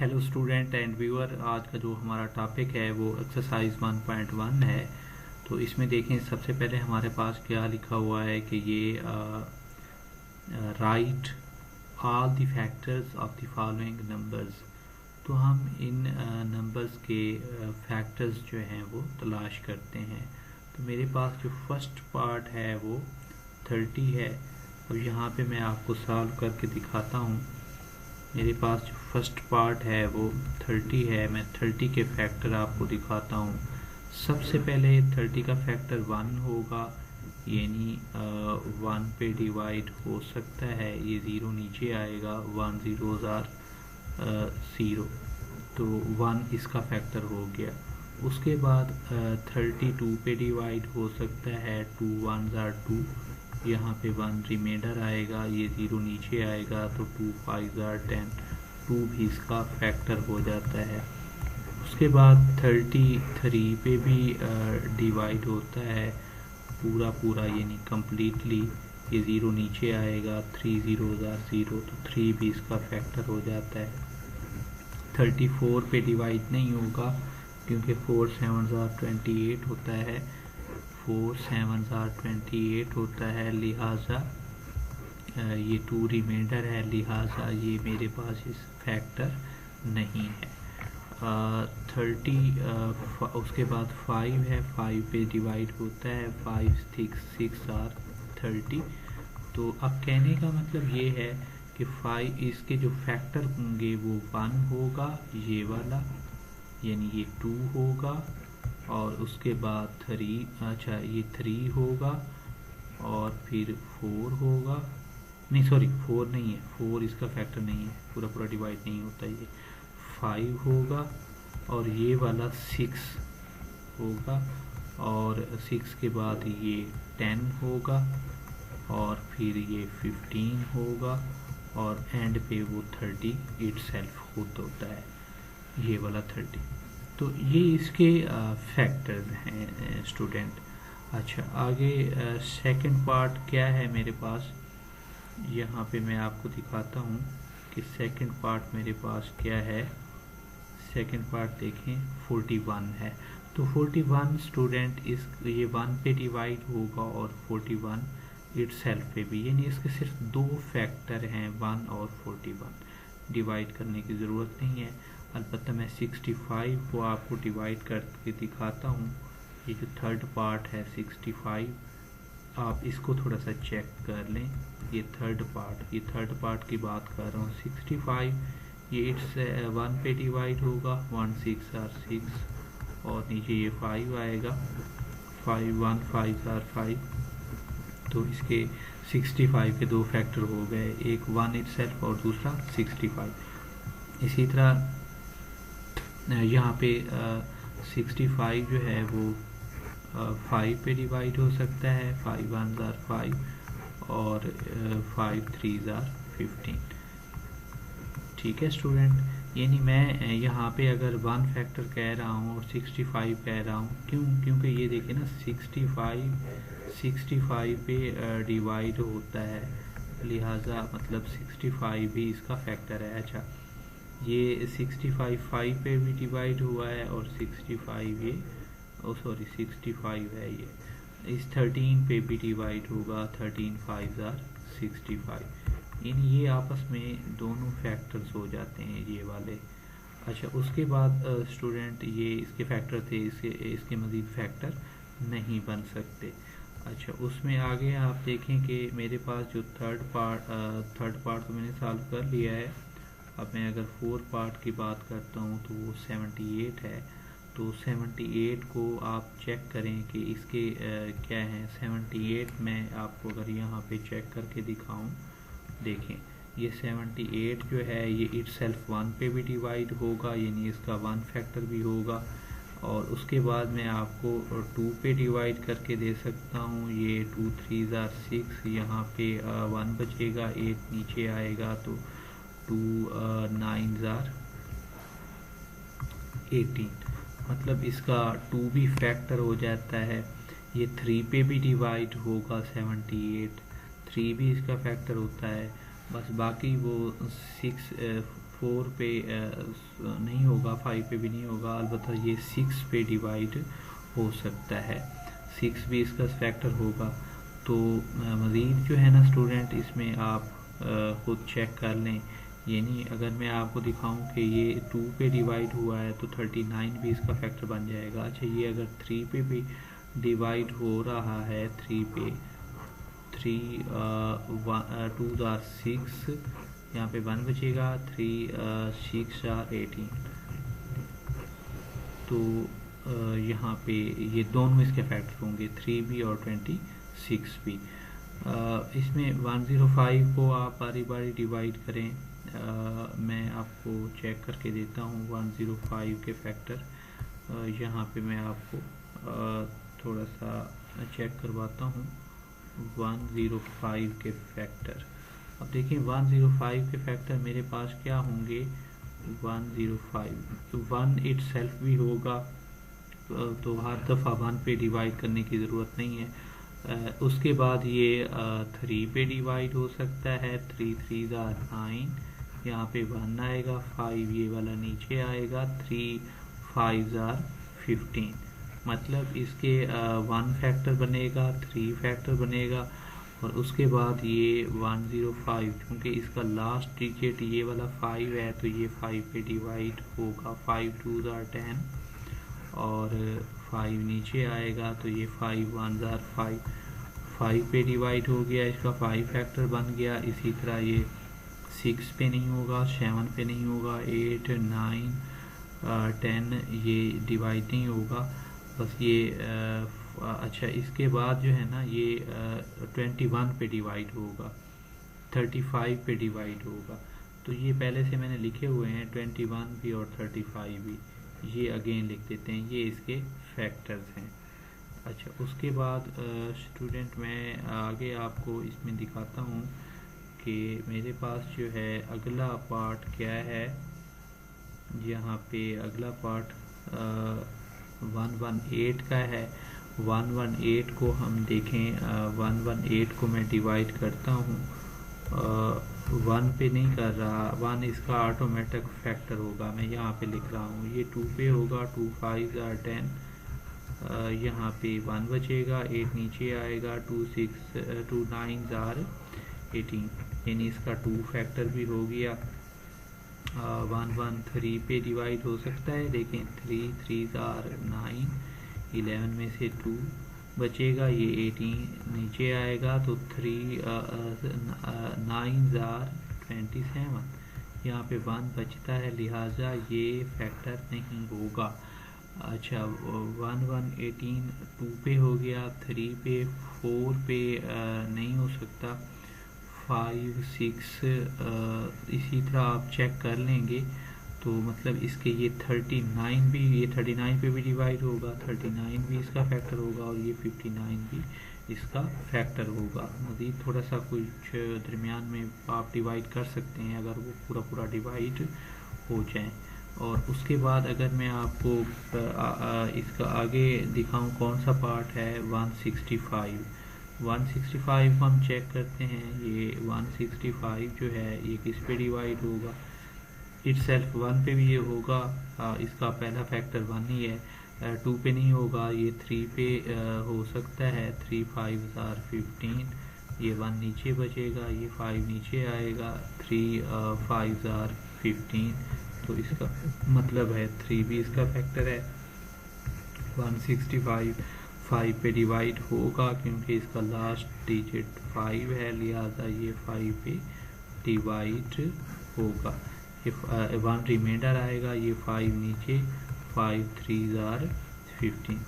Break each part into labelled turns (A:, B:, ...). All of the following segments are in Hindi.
A: हेलो स्टूडेंट एंड व्यूअर, आज का जो हमारा टॉपिक है वो एक्सरसाइज 1.1 है। तो इसमें देखें, सबसे पहले हमारे पास क्या लिखा हुआ है कि ये right all the factors of the following numbers. तो हम इन नंबर्स के फैक्टर्स जो हैं वो तलाश करते हैं। तो मेरे पास जो फर्स्ट पार्ट है वो 30 है। अब यहाँ पे मैं आपको सॉल्व करके दिखाता हूँ। मेरे पास जो फर्स्ट पार्ट है वो 30 है। मैं 30 के फैक्टर आपको दिखाता हूँ। सबसे पहले 30 का फैक्टर 1 होगा, यानी 1 पे डिवाइड हो सकता है, ये 0 नीचे आएगा, 1 zeros are 0, तो 1 इसका फैक्टर हो गया। उसके बाद 32 पे डिवाइड हो सकता है, 2 1s are 2, यहाँ पे 1 रिमाइंडर आएगा, ये 0 नीचे आएगा, तो 2 5s are 10, 2 भी इसका फैक्टर हो जाता है। उसके बाद 33 पे भी डिवाइड होता है पूरा यानी कम्प्लीटली, ये 0 नीचे आएगा, 3 zeros are 0, तो 3 भी इसका फैक्टर हो जाता है। 34 पे डिवाइड नहीं होगा क्योंकि 4 7s are 28 होता है, 4 7s are 28 होता है, लिहाजा ये 2 रिमाइंडर है, लिहाजा ये मेरे पास इस फैक्टर नहीं है। 30 उसके बाद 5 है, 5 पे डिवाइड होता है, 5 6 are 30। तो अब कहने का मतलब ये है कि 5 इसके जो फैक्टर होंगे वो 1 होगा, ये वाला, यानी ये 2 होगा, और उसके बाद 3, अच्छा ये 3 होगा, और फिर 4 होगा, नहीं सॉरी 4 नहीं है, 4 इसका फैक्टर नहीं है, पूरा डिवाइड नहीं होता, ये 5 होगा, और ये वाला 6 होगा, और 6 के बाद ये 10 होगा, और फिर ये 15 होगा, और एंड पे वो 30 इटसेल्फ खुद होता है, ये वाला 30। तो ये इसके फैक्टर्स हैं स्टूडेंट। अच्छा, आगे सेकंड पार्ट क्या है मेरे पास, यहाँ पे मैं आपको दिखाता हूँ कि सेकंड पार्ट मेरे पास क्या है। सेकंड पार्ट देखें, 41 है। तो 41 स्टूडेंट ये 1 पे डिवाइड होगा और 41 इटसेल्फ पे भी, यानी इसके सिर्फ 2 फैक्टर हैं, 1 और 41। डिवाइड करने की ज़रूरत नहीं है। अलबत्ता मैं 65 को आपको डिवाइड करके दिखाता हूँ। ये जो थर्ड पार्ट है 65, आप इसको थोड़ा सा चेक कर लें। ये थर्ड पार्ट की बात कर रहा हूँ। 65 ये 1 पे डिवाइड होगा, 1 6 are 6, और नीचे ये 5 आएगा, 5 1 5 are 5। तो इसके 65 के 2 फैक्टर हो गए, एक 1 इटसेल्फ और दूसरा 65। इसी तरह यहाँ पे 65 जो है वो 5 पे डिवाइड हो सकता है, 5 1s are 5, और 5 3s are 15। ठीक है स्टूडेंट, यानी मैं यहाँ पे अगर 1 फैक्टर कह रहा हूँ और 65 कह रहा हूँ, क्योंकि ये देखिए ना, 65 पे डिवाइड होता है, लिहाजा मतलब 65 भी इसका फैक्टर है। अच्छा, ये 65 5 पे भी डिवाइड हुआ है, और 65 ये 65 है, ये इस 13 पे भी डिवाइड होगा, 13 5s are 65, यानी ये आपस में दोनों फैक्टर्स हो जाते हैं, ये वाले। अच्छा, उसके बाद स्टूडेंट ये इसके फैक्टर थे, इसके मज़ीद फैक्टर नहीं बन सकते। अच्छा, उसमें आगे आप देखें कि मेरे पास जो थर्ड पार्ट तो मैंने सॉल्व कर लिया है। अब मैं अगर 4 पार्ट की बात करता हूँ तो वो 78 है। तो 78 को आप चेक करें कि इसके क्या हैं। 78 में आपको अगर यहाँ पे चेक करके दिखाऊं, देखें ये 78 जो है ये इटसेल्फ 1 पे भी डिवाइड होगा, यानी इसका 1 फैक्टर भी होगा, और उसके बाद मैं आपको 2 पे डिवाइड करके दे सकता हूँ। ये 2 3s are 6, यहाँ पे 1 बचेगा, 8 नीचे आएगा, तो 2 9s are 18, मतलब इसका 2 भी फैक्टर हो जाता है। ये 3 पे भी डिवाइड होगा, 78 3 भी इसका फैक्टर होता है। बस बाकी वो 6 4 पे नहीं होगा, 5 पे भी नहीं होगा, अलबत्ता ये 6 पे डिवाइड हो सकता है, 6 भी इसका फैक्टर होगा। तो मज़ीद जो है ना स्टूडेंट, इसमें आप खुद चेक कर लें। ये नहीं, अगर मैं आपको दिखाऊं कि ये 2 पे डिवाइड हुआ है तो 39 भी इसका फैक्टर बन जाएगा। अच्छा, ये अगर 3 पे भी डिवाइड हो रहा है, 3 पे 3 2 आर 6, यहाँ पे 1 बचेगा, 3 6 आर 18। तो यहाँ पे ये दोनों इसके फैक्टर होंगे, 3 भी और 26 भी। इसमें 105 को आप बारी बारी डिवाइड करें। मैं आपको चेक करके देता हूँ 105 के फैक्टर। यहाँ पे मैं आपको थोड़ा सा चेक करवाता हूँ 105 के फैक्टर। अब देखिए 105 के फैक्टर मेरे पास क्या होंगे, 105 1 इट सेल्फ भी होगा, तो हर दफ़ा 1 पे डिवाइड करने की ज़रूरत नहीं है। उसके बाद ये 3 पे डिवाइड हो सकता है, 3 3 9, यहाँ पे 1 आएगा, 5 ये वाला नीचे आएगा, 3 5 15। मतलब इसके 1 फैक्टर बनेगा, 3 फैक्टर बनेगा, और उसके बाद ये 105, क्योंकि इसका लास्ट डिजिट ये वाला 5 है तो ये 5 पे डिवाइड होगा, 5 2 10, और 5 नीचे आएगा तो ये 5 1 5 पे डिवाइड हो गया, इसका 5 फैक्टर बन गया। इसी तरह ये 6 पे नहीं होगा, 7 पे नहीं होगा, 8 9 10 ये डिवाइड नहीं होगा, बस ये अच्छा, इसके बाद जो है ना ये 21 पे डिवाइड होगा, 35 पे डिवाइड होगा। तो ये पहले से मैंने लिखे हुए हैं 21 भी और 35 भी, ये अगेन लिख देते हैं, ये इसके फैक्टर्स हैं। अच्छा, उसके बाद स्टूडेंट मैं आगे आपको इसमें दिखाता हूँ कि मेरे पास जो है अगला पार्ट क्या है। यहाँ पे अगला पार्ट 118 का है। 118 को हम देखें, 118 को मैं डिवाइड करता हूँ, 1 पे नहीं कर रहा, 1 इसका ऑटोमेटिक फैक्टर होगा, मैं यहाँ पे लिख रहा हूँ, ये 2 पे होगा, 2 5 10, यहाँ पे 1 बचेगा, 8 नीचे आएगा, 2 9 18, यानी इसका 2 फैक्टर भी हो गया। 113 पे डिवाइड हो सकता है, देखें 3 3 9, 11 में से 2 बचेगा, ये 18 नीचे आएगा, तो 3 9 27, यहाँ पे 1 बचता है, लिहाजा ये फैक्टर नहीं होगा। अच्छा, 118 2 पे हो गया, 3 पे 4 पे नहीं हो सकता, 5 6 इसी तरह आप चेक कर लेंगे। तो मतलब इसके ये 39 भी, ये 39 पे भी डिवाइड होगा, 39 भी इसका फैक्टर होगा, और ये 59 भी इसका फैक्टर होगा। मज़ीद थोड़ा सा कुछ दरमियान में आप डिवाइड कर सकते हैं अगर वो पूरा पूरा डिवाइड हो जाए। और उसके बाद अगर मैं आपको इसका आगे दिखाऊं कौन सा पार्ट है, 165 को हम चेक करते हैं। ये 165 जो है ये किस पे डिवाइड होगा, इटसेल्फ 1 पे भी ये होगा, इसका पहला फैक्टर 1 ही है, 2 पे नहीं होगा, ये 3 पे हो सकता है, 3 5 15, ये 1 नीचे बचेगा, ये 5 नीचे आएगा, 3 5 15, तो इसका मतलब है 3 भी इसका फैक्टर है। 165 5 पे डिवाइड होगा क्योंकि इसका लास्ट डिजिट 5 है, लिहाजा ये 5 पे डिवाइड होगा। ये 1 रिमाइंडर आएगा, ये 5 नीचे, 5 3 15।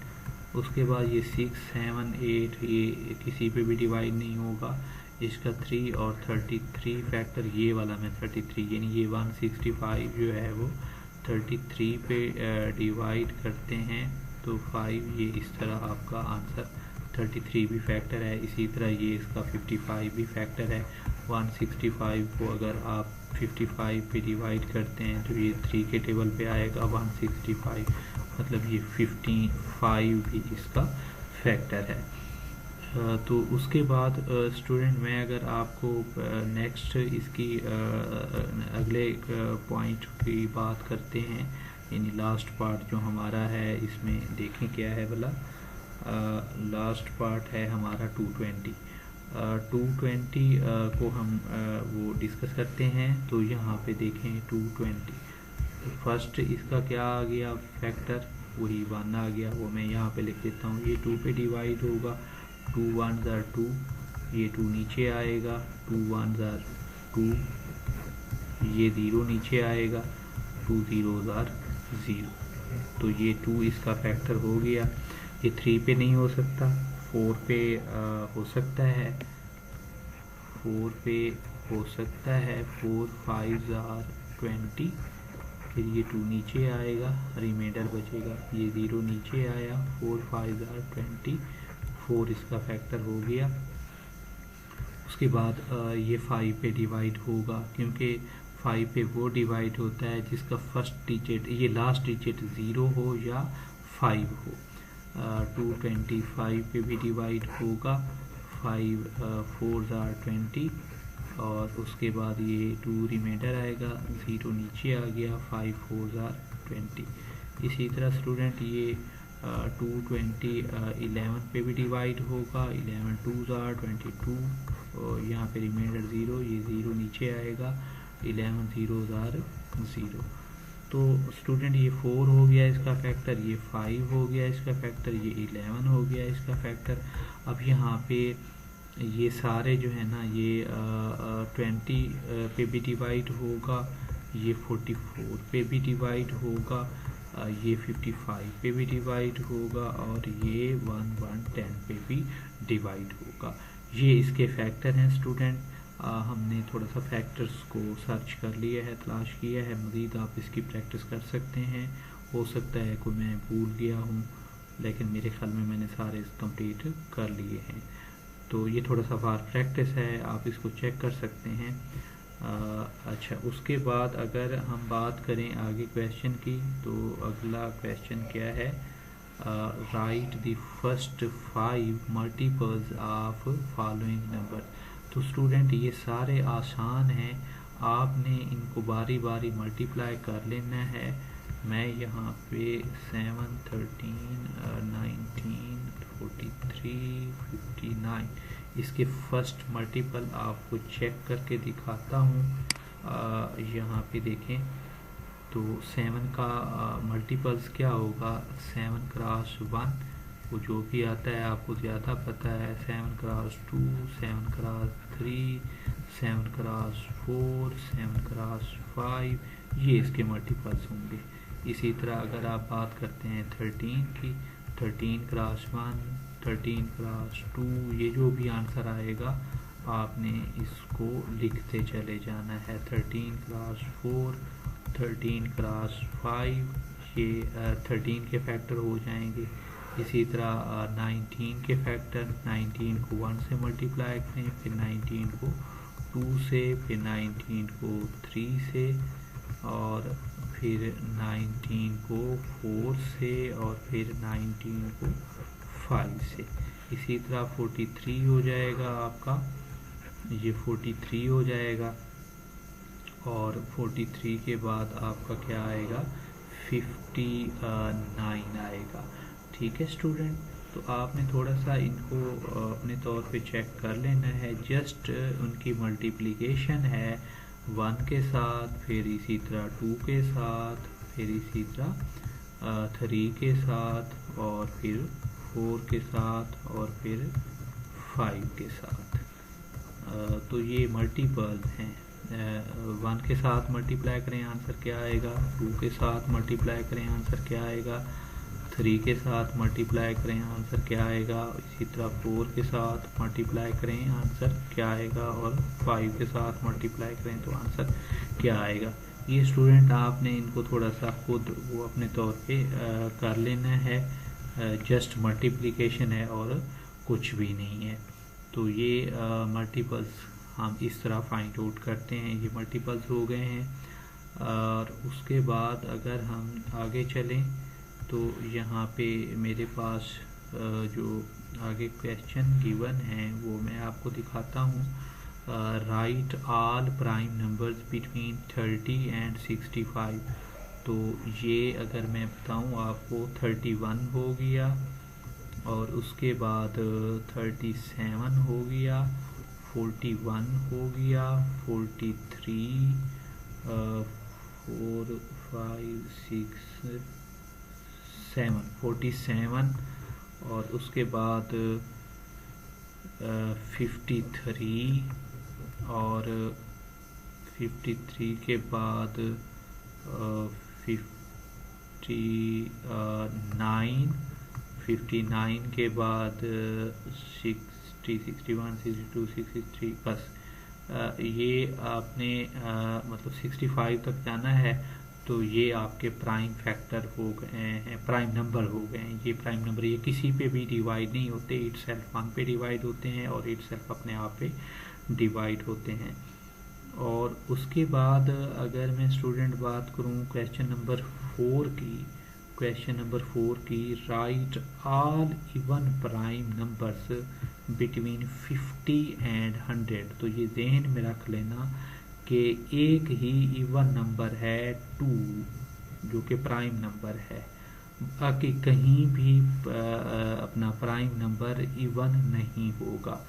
A: उसके बाद ये 6 7 8 ये किसी पे भी डिवाइड नहीं होगा, इसका 3 और 33 फैक्टर ये वाला में 33, यानी ये 165 जो है वो 33 पे डिवाइड करते हैं, तो 5 ये इस तरह आपका आंसर 33 भी फैक्टर है। इसी तरह ये इसका 55 भी फैक्टर है। 165 को अगर आप 55 पे डिवाइड करते हैं तो ये 3 के टेबल पे आएगा 165, मतलब ये 55 भी इसका फैक्टर है। तो उसके बाद स्टूडेंट मैं अगर आपको नेक्स्ट इसकी अगले पॉइंट की बात करते हैं, यानी लास्ट पार्ट जो हमारा है इसमें देखें क्या है भला। लास्ट पार्ट है हमारा 220। 220 को हम वो डिस्कस करते हैं। तो यहाँ पे देखें 220 फर्स्ट इसका क्या आ गया फैक्टर, वही 1 आ गया, वो मैं यहाँ पे लिख देता हूँ। ये 2 पे डिवाइड होगा, 2 1s are 2, ये 2 नीचे आएगा, 2 1s are 2, ये 0 नीचे आएगा, 2 0s are 0। तो ये 2 इसका फैक्टर हो गया। ये 3 पे नहीं हो सकता, 4 पे हो सकता है, 4 पे हो सकता है, 4 5s are 20, फिर ये 2 नीचे आएगा, रिमाइंडर बचेगा, ये 0 नीचे आया, 4 5s are 20, 4 इसका फैक्टर हो गया। उसके बाद ये 5 पे डिवाइड होगा, क्योंकि 5 पे वो डिवाइड होता है जिसका फर्स्ट डिजिट, ये लास्ट डिजिट 0 हो या 5 हो। 225 पे भी डिवाइड होगा, 5 4s are 20, और उसके बाद ये 2 रिमाइंडर आएगा, 0 नीचे आ गया, 5 4s are 20। इसी तरह स्टूडेंट ये 220 11 पे भी डिवाइड होगा, 11 2s are 22, और यहाँ पे रिमाइंडर 0, ये 0 नीचे आएगा, 11 0s are 0। तो स्टूडेंट ये 4 हो गया इसका फैक्टर, ये 5 हो गया इसका फैक्टर, ये 11 हो गया इसका फैक्टर। अब यहाँ पे ये सारे जो है ना ये 20 पे भी डिवाइड होगा, ये 44 पे भी डिवाइड होगा, ये 55 पे भी डिवाइड होगा, और ये 1 1 10 पे भी डिवाइड होगा। ये इसके फैक्टर हैं स्टूडेंट। हमने थोड़ा सा फैक्टर्स को सर्च कर लिया है, तलाश किया है, मज़ीद आप इसकी प्रैक्टिस कर सकते हैं। हो सकता है कोई मैं भूल गया हूँ, लेकिन मेरे ख्याल में मैंने सारे कंप्लीट कर लिए हैं। तो ये थोड़ा सा फॉर प्रैक्टिस है, आप इसको चेक कर सकते हैं। अच्छा, उसके बाद अगर हम बात करें आगे क्वेश्चन की, तो अगला क्वेश्चन क्या है, right the first 5 multiples of following number. तो स्टूडेंट ये सारे आसान हैं, आपने इनको बारी बारी मल्टीप्लाई कर लेना है। मैं यहाँ पे 7 13 19 43 59 इसके फर्स्ट मल्टीपल आपको चेक करके दिखाता हूँ। यहाँ पे देखें तो 7 का मल्टीपल्स क्या होगा, 7 क्रॉस 1, वो जो भी आता है आपको ज़्यादा पता है, 7 क्रॉस 2, 7 क्रॉस 3, 7 क्रॉस 4, 7 क्रॉस 5, ये इसके मल्टीपल्स होंगे। इसी तरह अगर आप बात करते हैं 13 की, 13 क्रॉस 1, 13 क्रॉस 2, ये जो भी आंसर आएगा आपने इसको लिखते चले जाना है। 13 क्रॉस 4, 13 क्रॉस 5, ये 13 के फैक्टर हो जाएंगे। इसी तरह 19 के फैक्टर, 19 को 1 से मल्टीप्लाई करें, फिर 19 को 2 से, फिर 19 को 3 से, और फिर 19 को 4 से, और फिर 19 को 5 से। इसी तरह 43 हो जाएगा आपका, ये 43 हो जाएगा, और 43 के बाद आपका क्या आएगा, 59 आएगा। ठीक है स्टूडेंट, तो आपने थोड़ा सा इनको अपने तौर पे चेक कर लेना है। जस्ट उनकी मल्टीप्लिकेशन है 1 के साथ, फिर इसी तरह 2 के साथ, फिर इसी तरह 3 के साथ, और फिर 4 के साथ, और फिर 5 के साथ। तो ये मल्टीपल्स हैं। 1 के साथ मल्टीप्लाई करें, आंसर क्या आएगा, 2 के साथ मल्टीप्लाई करें, आंसर क्या आएगा, 3 के साथ मल्टीप्लाई करें, आंसर क्या आएगा, इसी तरह 4 के साथ मल्टीप्लाई करें, आंसर क्या आएगा, और 5 के साथ मल्टीप्लाई करें तो आंसर क्या आएगा। ये स्टूडेंट आपने इनको थोड़ा सा खुद वो अपने तौर पे कर लेना है, जस्ट मल्टीप्लिकेशन है और कुछ भी नहीं है। तो ये मल्टीपल्स हम इस तरह फाइंड आउट करते हैं, ये मल्टीपल्स हो गए हैं। और उसके बाद अगर हम आगे चलें तो यहाँ पे मेरे पास जो आगे क्वेश्चन गिवन है वो मैं आपको दिखाता हूँ। Right all prime numbers between 30 and 65। तो ये अगर मैं बताऊँ आपको 31 हो गया, और उसके बाद 37 हो गया, 41 हो गया, 43, 4, 5, 6, 7, 47, और उसके बाद 53, और 53 के बाद 59 के बाद 60, 61, 62, 63, बस ये आपने मतलब 65 तक जाना है। तो ये आपके प्राइम फैक्टर हो गए हैं, प्राइम नंबर हो गए हैं। ये प्राइम नंबर ये किसी पे भी डिवाइड नहीं होते, इट सेल्फ 1 पे डिवाइड होते हैं और इट सेल्फ अपने आप पे डिवाइड होते हैं। और उसके बाद अगर मैं स्टूडेंट बात करूं क्वेश्चन नंबर 4 की, right all even prime numbers between 50 and 100। तो ये ज़हन में रख लेना कि एक ही इवन नंबर है 2, जो कि प्राइम नंबर है। बाकी कहीं भी अपना प्राइम नंबर इवन नहीं होगा।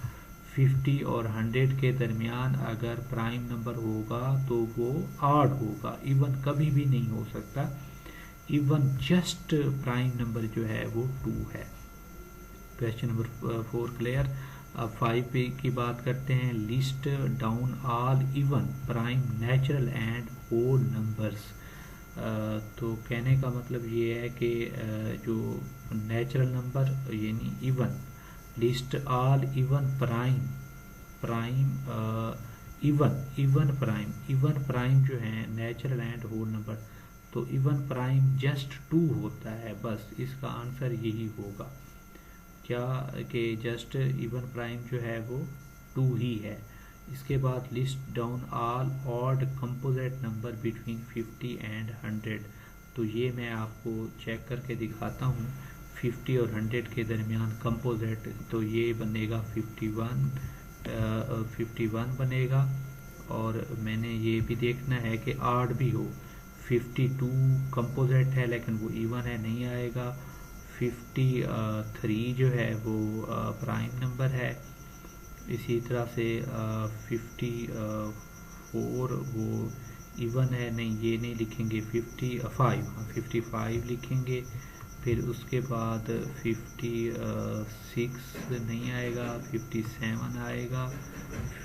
A: 50 और 100 के दरमियान अगर प्राइम नंबर होगा तो वो ऑड होगा, इवन कभी भी नहीं हो सकता। इवन जस्ट प्राइम नंबर जो है वो 2 है। Question number 4 clear. अब 5 की बात करते हैं। List down all even prime natural and whole numbers. तो कहने का मतलब ये है कि जो नेचुरल नंबर यानी even, list all even even prime जो है नेचुरल एंड होल नंबर। तो इवन प्राइम जस्ट 2 होता है, बस इसका आंसर यही होगा क्या कि जस्ट इवन प्राइम जो है वो 2 ही है। इसके बाद list down all odd composite number between 50 and 100। तो ये मैं आपको चेक करके दिखाता हूँ। 50 और 100 के दरमियान कंपोजिट, तो ये बनेगा 51 बनेगा। और मैंने ये भी देखना है कि ऑड भी हो। 52 कंपोजिट है लेकिन वो इवन है, नहीं आएगा। 53 जो है वो प्राइम नंबर है। इसी तरह से 54 वो इवन है, नहीं ये नहीं लिखेंगे। 55 लिखेंगे। फिर उसके बाद 56 नहीं आएगा, 57 आएगा,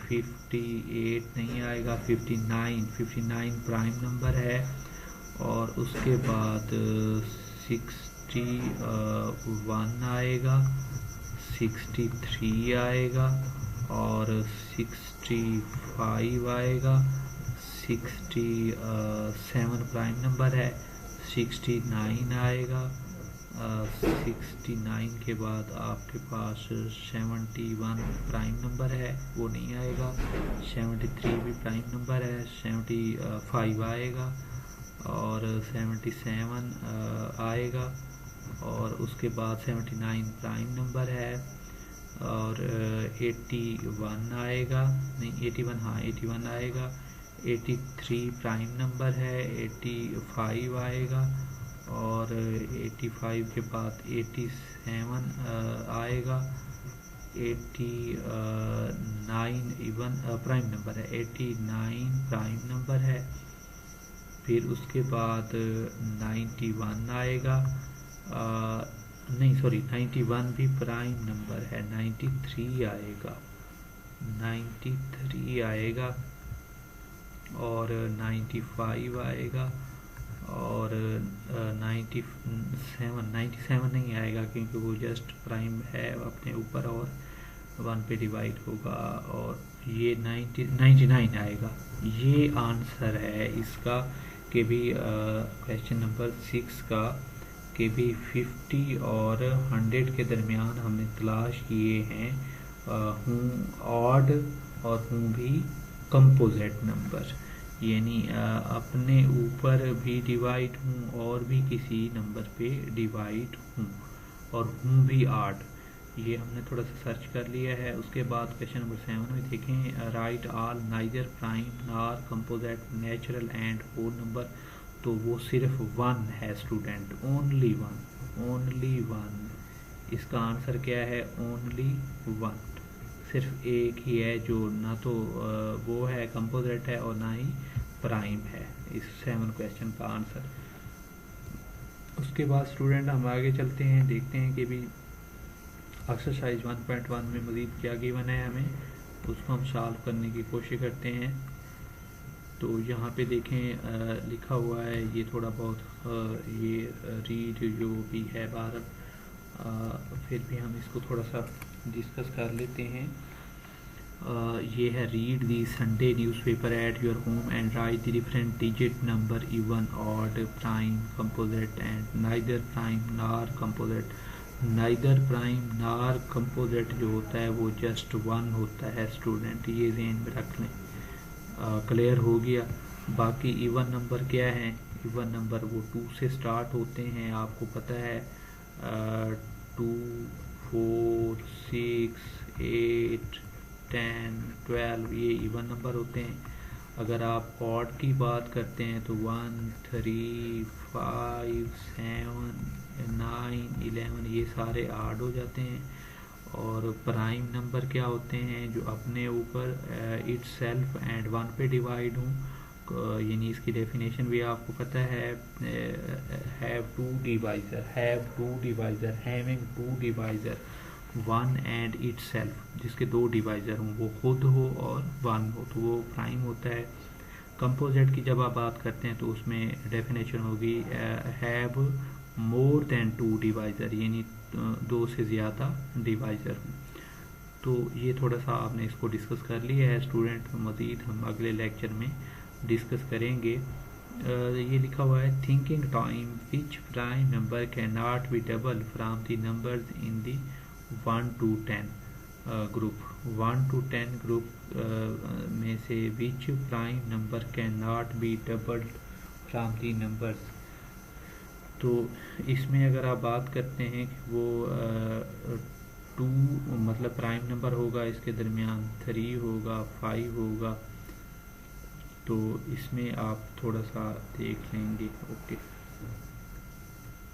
A: 58 नहीं आएगा, 59 प्राइम नंबर है। और उसके बाद 61 आएगा, 63 आएगा, और 65 आएगा, 67 प्राइम नंबर है, 69 आएगा। 69 के बाद आपके पास 71 प्राइम नंबर है, वो नहीं आएगा। 73 भी प्राइम नंबर है, 75 आएगा, और 77 आएगा। और उसके बाद 79 प्राइम नंबर है, और 81 आएगा, नहीं 81, हाँ 81 आएगा। 83 प्राइम नंबर है, 85 आएगा, और 85 के बाद 87 आएगा। 89 इवन प्राइम नंबर है, 89 प्राइम नंबर है। फिर उसके बाद 91 आएगा, नहीं सॉरी 91 भी प्राइम नंबर है, 93 आएगा, 93 आएगा, और 95 आएगा, और 97 नहीं आएगा क्योंकि वो जस्ट प्राइम है अपने ऊपर और 1 पे डिवाइड होगा। और ये 99 आएगा। ये आंसर है इसका कि भी क्वेश्चन नंबर 6 का कि भी 50 और 100 के दरमियान हमने तलाश किए हैं हूँ ऑड और हूँ भी कंपोजिट नंबर, यानी अपने ऊपर भी डिवाइड हूँ और भी किसी नंबर पे डिवाइड हूँ, और हूँ भी ऑड। ये हमने थोड़ा सा सर्च कर लिया है। उसके बाद क्वेश्चन नंबर 7 में देखें, write all neither prime nor composite natural and whole number. तो वो सिर्फ 1 है स्टूडेंट, ओनली 1, ओनली 1। इसका आंसर क्या है? ओनली 1। सिर्फ एक ही है जो ना तो वो है कंपोजिट है और ना ही प्राइम है, इस 7 क्वेश्चन का आंसर। उसके बाद स्टूडेंट हम आगे चलते हैं, देखते हैं कि भी एक्सरसाइज 1.1 में मज़ीद क्या गिवन है हमें, उसको हम सॉल्व करने की कोशिश करते हैं। तो यहाँ पे देखें लिखा हुआ है, ये थोड़ा बहुत ये रीड जो भी है बाहर, फिर भी हम इसको थोड़ा सा डिस्कस कर लेते हैं। ये है, read the Sunday newspaper at your home and right the different digit number even odd prime composite and neither prime नार कंपोजिट। नाइदर प्राइम नार कंपोजिट जो होता है वो जस्ट 1 होता है स्टूडेंट, ये ज़हन में रख लें। क्लियर हो गया। बाकी इवन नंबर क्या है? इवन नंबर वो 2 से स्टार्ट होते हैं, आपको पता है 2, 4, 6, 8, 10, 12 ये इवन नंबर होते हैं। अगर आप ऑड की बात करते हैं तो 1, 3, 5, 7, 9, 11 ये सारे ऑड हो जाते हैं। और प्राइम नंबर क्या होते हैं? जो अपने ऊपर इट सेल्फ एंड 1 पे डिवाइड हूँ, यानी इसकी डेफिनेशन भी आपको पता है, have two divisor, having two divisor 1 and itself, जिसके 2 डिवाइज़र हों, वो खुद हो और 1 हो, तो वो प्राइम होता है। कंपोजिट की जब आप बात करते हैं तो उसमें डेफिनेशन होगी हैव मोर देन 2 डिवाइज़र, यानी 2 से ज़्यादा डिवाइज़र हूँ। तो ये थोड़ा सा आपने इसको डिस्कस कर लिया है स्टूडेंट, मज़ीद हम अगले लेक्चर में डिस्कस करेंगे। ये लिखा हुआ है, thinking time which prime number can not be double from the numbers in the 1 to 10 group. 1 to 10 group में से which prime number can not be doubled from the numbers. तो इसमें अगर आप बात करते हैं कि वो 2 मतलब प्राइम नंबर होगा, इसके दरमियान 3 होगा, 5 होगा, तो इसमें आप थोड़ा सा देख लेंगे। ओके।